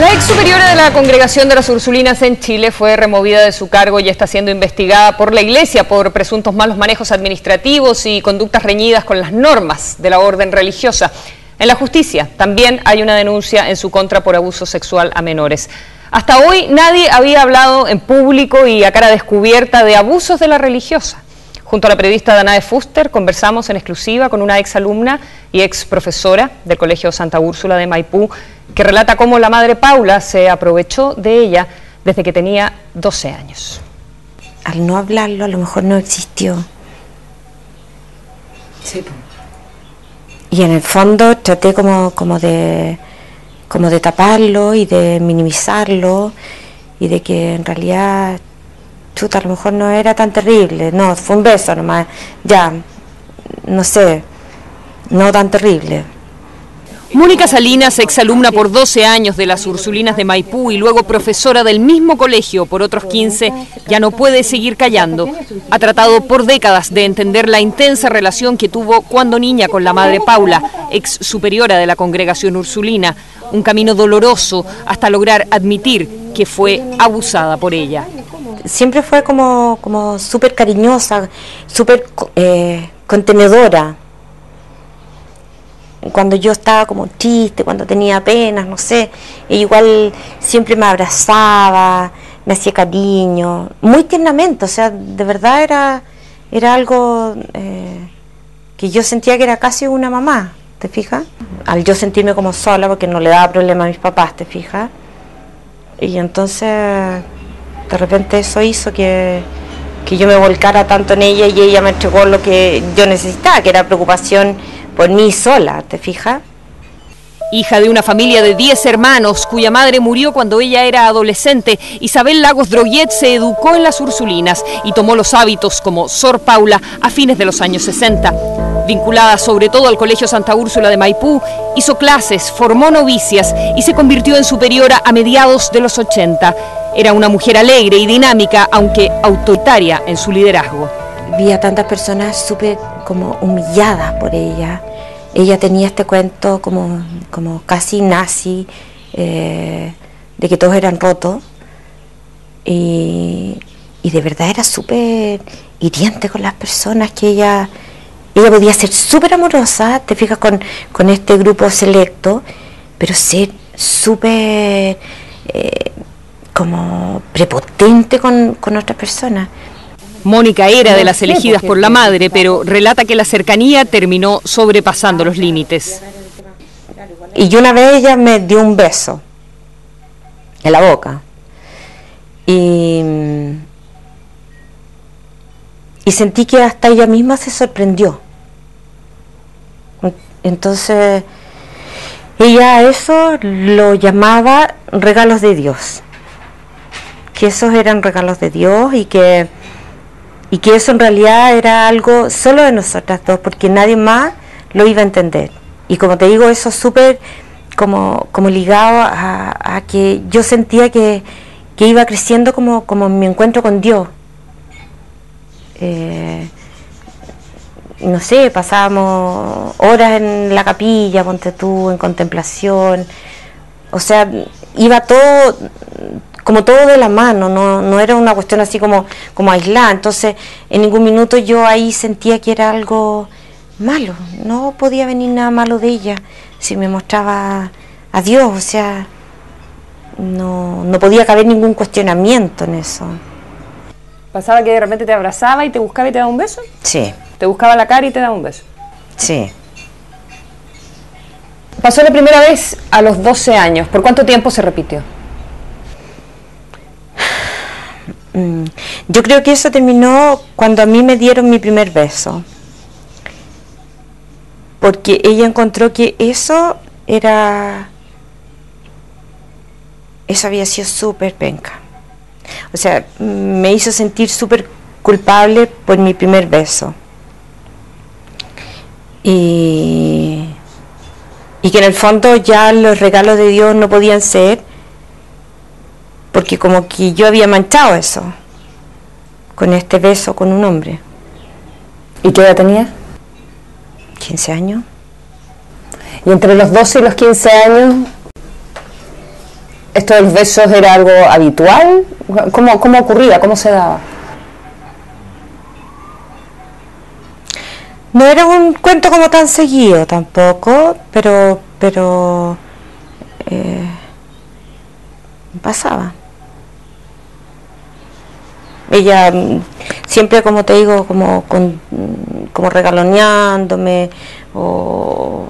La ex superiora de la Congregación de las Ursulinas en Chile fue removida de su cargo y está siendo investigada por la Iglesia por presuntos malos manejos administrativos y conductas reñidas con las normas de la orden religiosa. En la justicia también hay una denuncia en su contra por abuso sexual a menores. Hasta hoy nadie había hablado en público y a cara descubierta de abusos de la religiosa. Junto a la periodista Danae Fuster conversamos en exclusiva con una ex alumna y ex profesora del Colegio Santa Úrsula de Maipú, que relata cómo la madre Paula se aprovechó de ella desde que tenía 12 años. Al no hablarlo, a lo mejor no existió. Sí. Y en el fondo traté como de taparlo y de minimizarlo y de que en realidad, chuta, a lo mejor no era tan terrible. No, fue un beso nomás, ya, no sé, no tan terrible. Mónica Salinas, exalumna por 12 años de las Ursulinas de Maipú y luego profesora del mismo colegio por otros 15, ya no puede seguir callando. Ha tratado por décadas de entender la intensa relación que tuvo cuando niña con la madre Paula, ex superiora de la Congregación Ursulina. Un camino doloroso hasta lograr admitir que fue abusada por ella. Siempre fue como súper cariñosa, súper contenedora. Cuando yo estaba como triste, cuando tenía penas, no sé, ella igual siempre me abrazaba, me hacía cariño, muy tiernamente, o sea, de verdad era algo que yo sentía que era casi una mamá, ¿te fijas? Al yo sentirme como sola, porque no le daba problema a mis papás, ¿te fijas? Y entonces, de repente eso hizo que yo me volcara tanto en ella y ella me entregó lo que yo necesitaba, que era preocupación por mí sola, ¿te fijas? Hija de una familia de 10 hermanos, cuya madre murió cuando ella era adolescente, Isabel Lagos Droguet se educó en las Ursulinas y tomó los hábitos como Sor Paula a fines de los años 60. Vinculada sobre todo al Colegio Santa Úrsula de Maipú, hizo clases, formó novicias y se convirtió en superiora a mediados de los 80. Era una mujer alegre y dinámica, aunque autoritaria en su liderazgo. Vi a tantas personas súper como humilladas por ella. Ella tenía este cuento como casi nazi, de que todos eran rotos. Y de verdad era súper hiriente con las personas, que ella podía ser súper amorosa, te fijas, con este grupo selecto, pero ser súper como prepotente con otras personas. Mónica era de las elegidas por la madre, pero relata que la cercanía terminó sobrepasando los límites. Y una vez ella me dio un beso en la boca y sentí que hasta ella misma se sorprendió. Entonces ella a eso lo llamaba regalos de Dios, que esos eran regalos de Dios y que eso en realidad era algo solo de nosotras dos, porque nadie más lo iba a entender. Y como te digo, eso súper como ligado a que yo sentía que iba creciendo como en mi encuentro con Dios. No sé, pasábamos horas en la capilla, ponte tú, en contemplación. O sea, iba todo de la mano, no era una cuestión así como aislada. Entonces en ningún minuto yo ahí sentía que era algo malo, no podía venir nada malo de ella si me mostraba a Dios, o sea, no podía caber ningún cuestionamiento en eso. ¿Pasaba que de repente te abrazaba y te buscaba y te daba un beso? Sí. ¿Te buscaba la cara y te daba un beso? Sí. Pasó la primera vez a los 12 años, ¿por cuánto tiempo se repitió? Yo creo que eso terminó cuando a mí me dieron mi primer beso, porque ella encontró que eso había sido súper penca, o sea, me hizo sentir súper culpable por mi primer beso y que en el fondo ya los regalos de Dios no podían ser, porque como que yo había manchado eso con este beso con un hombre. ¿Y qué edad tenía? 15 años. Y entre los 12 y los 15 años ¿Esto de los besos era algo habitual? ¿Cómo ocurría? ¿Cómo se daba? No era un cuento como tan seguido tampoco, pero pasaba. Ella siempre, como te digo, como regaloneándome, o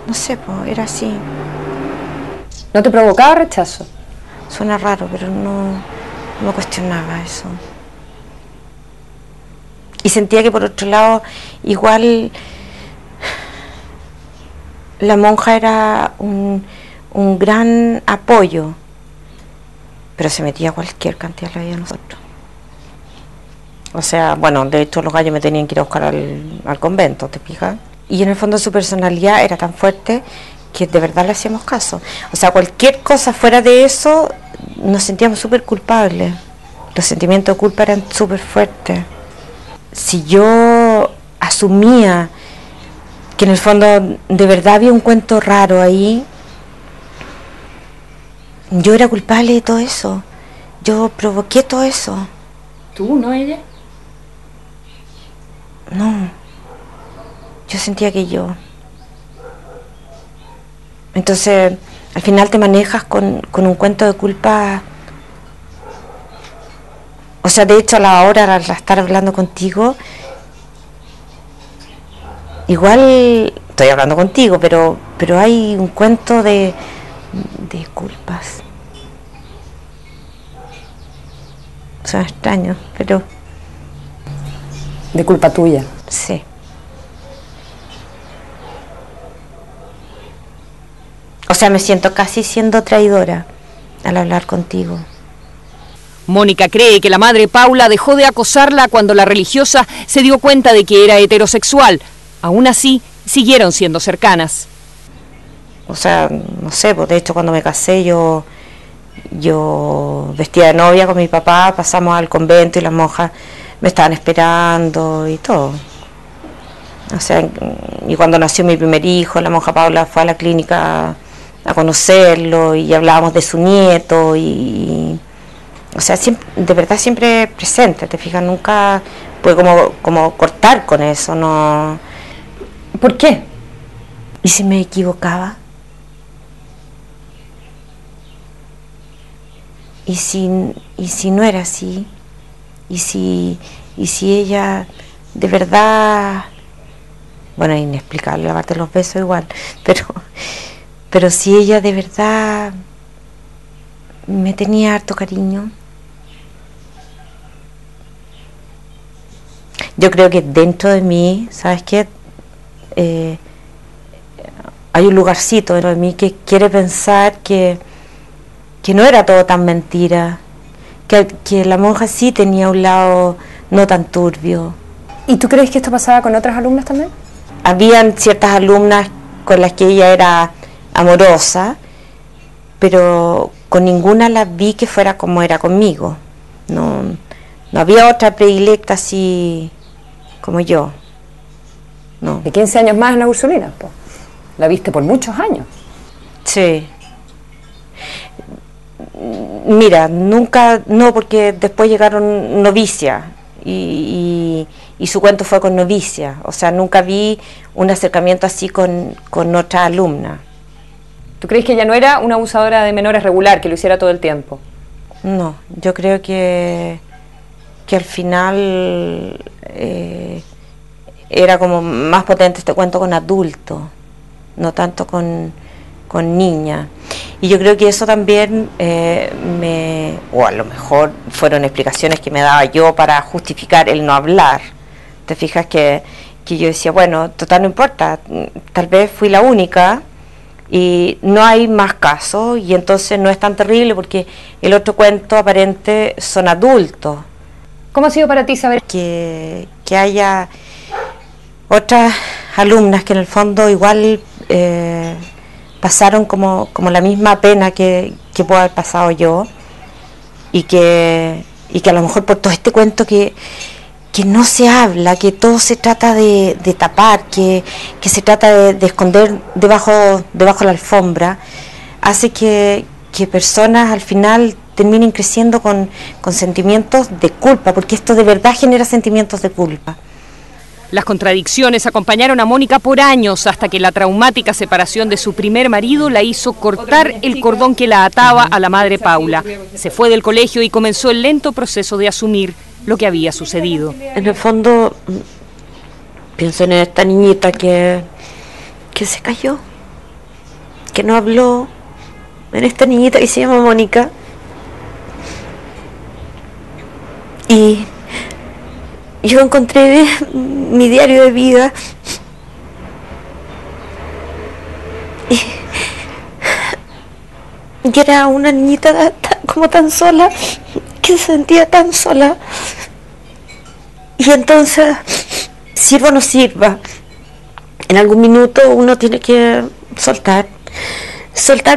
no sé, pues era así. ¿No te provocaba rechazo? Suena raro, pero no me cuestionaba eso. Y sentía que por otro lado, igual la monja era un gran apoyo, pero se metía cualquier cantidad en la vida de nosotros. O sea, bueno, de hecho los gallos me tenían que ir a buscar al convento, ¿te fijas? Y en el fondo su personalidad era tan fuerte que de verdad le hacíamos caso. O sea, cualquier cosa fuera de eso, nos sentíamos súper culpables. Los sentimientos de culpa eran súper fuertes. Si yo asumía que en el fondo de verdad había un cuento raro ahí, yo era culpable de todo eso. Yo provoqué todo eso. ¿Tú, no ella? No, yo sentía que yo. Entonces, al final te manejas con un cuento de culpa. O sea, de hecho, a la hora de estar hablando contigo, igual estoy hablando contigo, pero hay un cuento de culpas. Son extraños, pero... ¿De culpa tuya? Sí. O sea, me siento casi siendo traidora al hablar contigo. Mónica cree que la madre Paula dejó de acosarla cuando la religiosa se dio cuenta de que era heterosexual. Aún así, siguieron siendo cercanas. O sea, no sé, pues de hecho cuando me casé yo vestía de novia con mi papá, pasamos al convento y las monjas me estaban esperando y todo. O sea, y cuando nació mi primer hijo, la monja Paula fue a la clínica a conocerlo y hablábamos de su nieto y o sea, siempre, de verdad siempre presente, te fijas, nunca pude como cortar con eso, no. ¿Por qué? ¿Y si me equivocaba? ¿Y si no era así? ¿Y si ella de verdad, bueno, inexplicable la parte de los besos igual, pero si ella de verdad me tenía harto cariño? Yo creo que dentro de mí, ¿sabes qué? Hay un lugarcito dentro de mí que quiere pensar que no era todo tan mentira, que la monja sí tenía un lado no tan turbio. ¿Y tú crees que esto pasaba con otras alumnas también? Habían ciertas alumnas con las que ella era amorosa, pero con ninguna la vi que fuera como era conmigo. No había otra predilecta así como yo. No. De 15 años más en la Ursulina, pues. La viste por muchos años. Sí. Mira, nunca, no, porque después llegaron novicias y su cuento fue con novicia. O sea, nunca vi un acercamiento así con otra alumna. ¿Tú crees que ella no era una abusadora de menores regular, que lo hiciera todo el tiempo? No, yo creo que al final era como más potente este cuento con adultos, no tanto con niñas. Y yo creo que eso también o a lo mejor fueron explicaciones que me daba yo para justificar el no hablar. Te fijas que yo decía, bueno, total no importa, tal vez fui la única y no hay más casos y entonces no es tan terrible porque el otro cuento aparente son adultos. ¿Cómo ha sido para ti saber que haya otras alumnas que en el fondo igual pasaron como la misma pena que puedo haber pasado yo y que a lo mejor por todo este cuento que no se habla, que todo se trata de tapar, que se trata de esconder debajo de la alfombra, hace que que personas al final terminen creciendo con sentimientos de culpa, porque esto de verdad genera sentimientos de culpa. Las contradicciones acompañaron a Mónica por años hasta que la traumática separación de su primer marido la hizo cortar el cordón que la ataba a la madre Paula. Se fue del colegio y comenzó el lento proceso de asumir lo que había sucedido. En el fondo pienso en esta niñita que se cayó, que no habló, en esta niñita que se llama Mónica. Y yo encontré mi diario de vida y era una niñita como tan sola, que se sentía tan sola. Y entonces, sirva o no sirva, en algún minuto uno tiene que soltar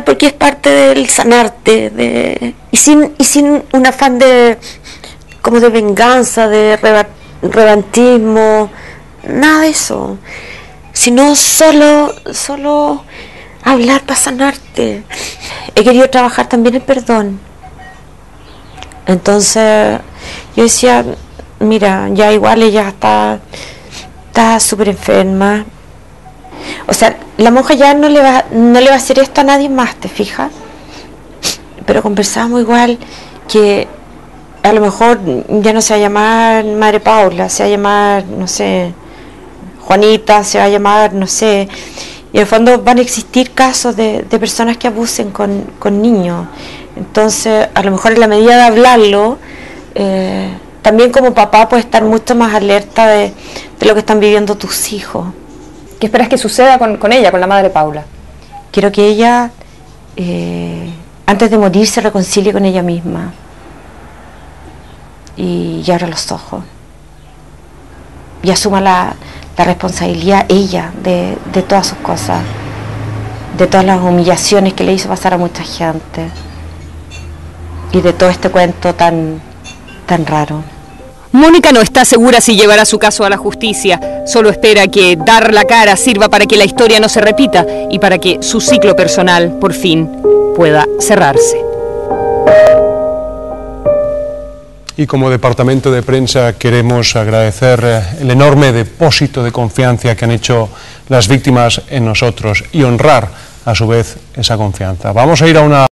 porque es parte del sanarte, y sin un afán como de venganza, de revanchismo, nada de eso, sino solo hablar para sanarte. He querido trabajar también el perdón. Entonces yo decía, mira, ya igual ella está súper enferma. O sea, la monja ya no le va a hacer esto a nadie más, ¿te fijas? Pero conversábamos igual que a lo mejor ya no se va a llamar Madre Paula, se va a llamar, no sé, Juanita, se va a llamar, no sé. Y en el fondo van a existir casos de personas que abusen con niños. Entonces, a lo mejor en la medida de hablarlo, también como papá puedes estar mucho más alerta de lo que están viviendo tus hijos. ¿Qué esperas que suceda con ella, con la madre Paula? Quiero que ella, antes de morir, se reconcilie con ella misma. Y abra los ojos. Y asuma la responsabilidad ella de todas sus cosas. De todas las humillaciones que le hizo pasar a mucha gente. Y de todo este cuento tan raro. Mónica no está segura si llevará su caso a la justicia, solo espera que dar la cara sirva para que la historia no se repita y para que su ciclo personal, por fin, pueda cerrarse. Y como departamento de prensa queremos agradecer el enorme depósito de confianza que han hecho las víctimas en nosotros y honrar a su vez esa confianza. Vamos a ir a una